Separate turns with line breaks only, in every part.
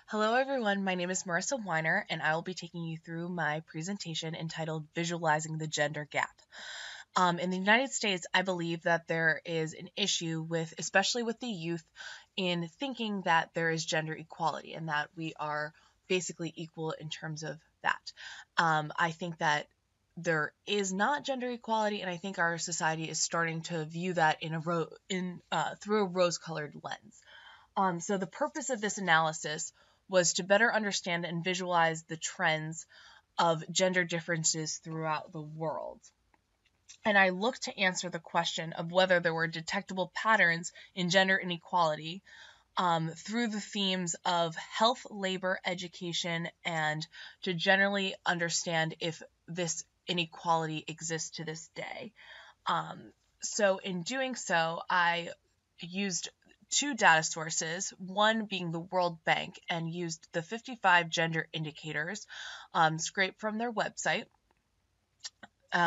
Hello, everyone. My name is Marissa Weiner, and I will be taking you through my presentation entitled Visualizing the Gender Gap. In the United States, I believe that there is an issue with, especially with the youth, in thinking that there is gender equality and that we are basically equal in terms of that. I think that there is not gender equality, and I think our society is starting to view that through a rose-colored lens. So the purpose of this analysis was to better understand and visualize the trends of gender differences throughout the world. And I looked to answer the question of whether there were detectable patterns in gender inequality through the themes of health, labor, education, and to generally understand if this inequality exists to this day. So in doing so, I used two data sources, one being the World Bank, and used the 55 gender indicators scraped from their website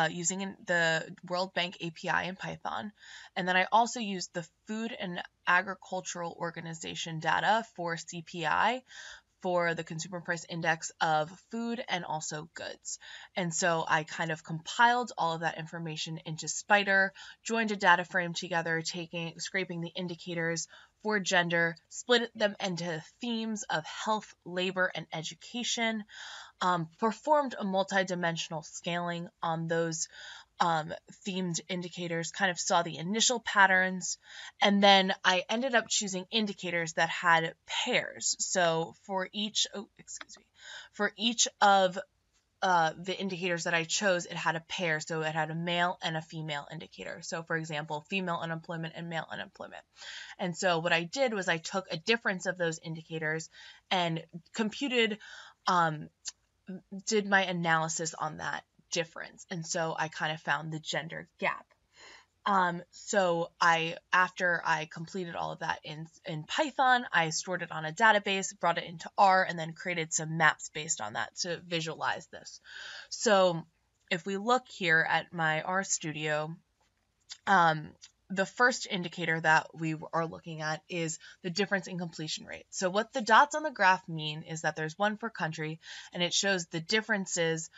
using the World Bank API in Python. And then I also used the Food and Agricultural Organization data for CPI for the consumer price index of food and also goods. And so I kind of compiled all of that information into Spider, joined a data frame together, scraping the indicators for gender, split them into themes of health, labor, and education, performed a multidimensional scaling on those themed indicators, kind of saw the initial patterns, and then I ended up choosing indicators that had pairs. So for each of the indicators that I chose, it had a pair. So it had a male and a female indicator. So for example, female unemployment and male unemployment. And so what I did was I took a difference of those indicators and did my analysis on that difference. And so I kind of found the gender gap. After I completed all of that in Python, I stored it on a database, brought it into R, and then created some maps based on that to visualize this. So if we look here at my R Studio, the first indicator that we are looking at is the difference in completion rate. So what the dots on the graph mean is that there's one for country, and it shows the differences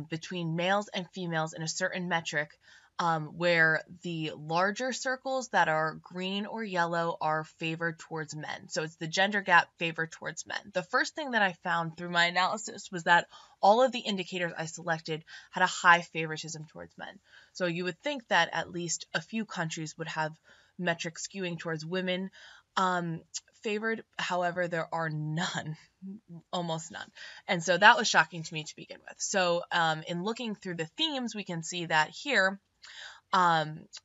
between males and females in a certain metric, where the larger circles that are green or yellow are favored towards men. So it's the gender gap favored towards men. The first thing that I found through my analysis was that all of the indicators I selected had a high favoritism towards men. So you would think that at least a few countries would have metrics skewing towards women favored. However, there are none, almost none. And so that was shocking to me to begin with. So in looking through the themes, we can see that here,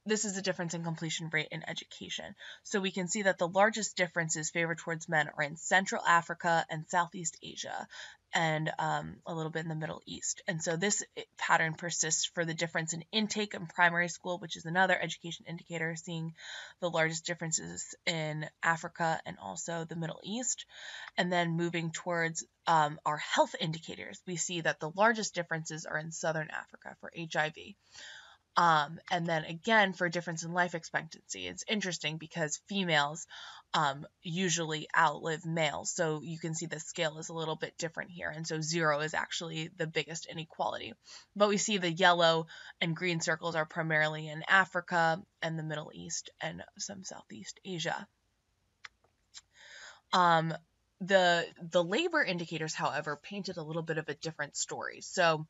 this is the difference in completion rate in education. So we can see that the largest differences favored towards men are in Central Africa and Southeast Asia, and a little bit in the Middle East. And so this pattern persists for the difference in intake in primary school, which is another education indicator, seeing the largest differences in Africa and also the Middle East. And then moving towards our health indicators, we see that the largest differences are in Southern Africa for HIV. And then again, for difference in life expectancy, it's interesting because females usually outlive males. So you can see the scale is a little bit different here. And so 0 is actually the biggest inequality. But we see the yellow and green circles are primarily in Africa and the Middle East and some Southeast Asia. The labor indicators, however, painted a little bit of a different story. So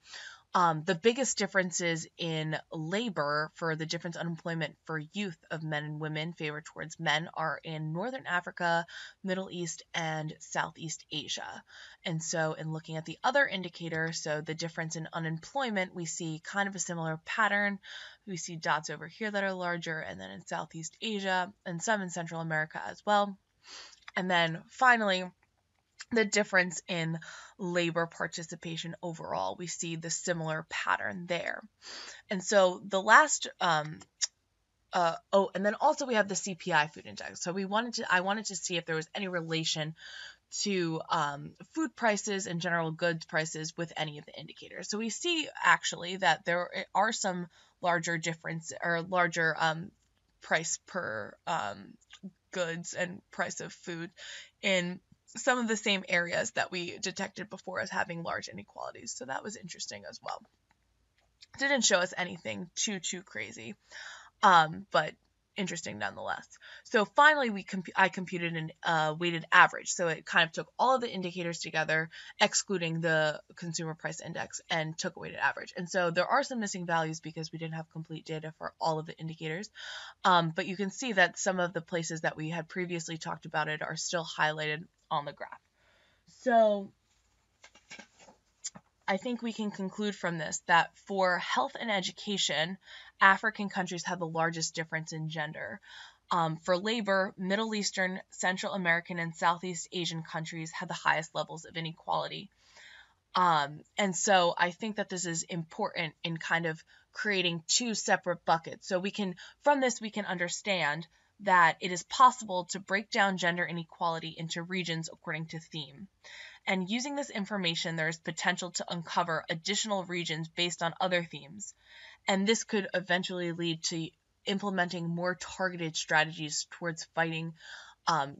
the biggest differences in labor for the difference unemployment for youth of men and women favored towards men are in Northern Africa, Middle East, and Southeast Asia. And so in looking at the other indicator, so the difference in unemployment, we see kind of a similar pattern. We see dots over here that are larger, and then in Southeast Asia, and some in Central America as well. And then finally, the difference in labor participation overall, we see the similar pattern there. And so the last, and then also we have the CPI food index. So I wanted to see if there was any relation to food prices and general goods prices with any of the indicators. So we see actually that there are some larger difference or larger price per goods and price of food in some of the same areas that we detected before as having large inequalities. So that was interesting as well. Didn't show us anything too crazy, but interesting nonetheless. So finally, I computed a weighted average. So it kind of took all of the indicators together, excluding the consumer price index, and took a weighted average. And so there are some missing values because we didn't have complete data for all of the indicators. But you can see that some of the places that we had previously talked about it are still highlighted on the graph. So I think we can conclude from this that for health and education, African countries have the largest difference in gender. For labor, Middle Eastern, Central American, and Southeast Asian countries have the highest levels of inequality. And so I think that this is important in kind of creating two separate buckets. So from this, we can understand that it is possible to break down gender inequality into regions according to theme. And using this information, there is potential to uncover additional regions based on other themes. And this could eventually lead to implementing more targeted strategies towards fighting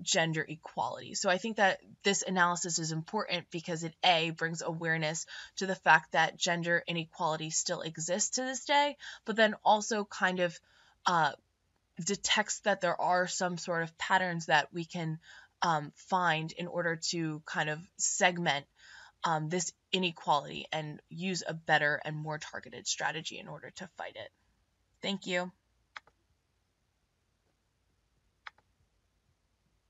gender equality. So I think that this analysis is important because it brings awareness to the fact that gender inequality still exists to this day, but then also kind of detects that there are some sort of patterns that we can find in order to kind of segment this inequality and use a better and more targeted strategy in order to fight it. Thank you.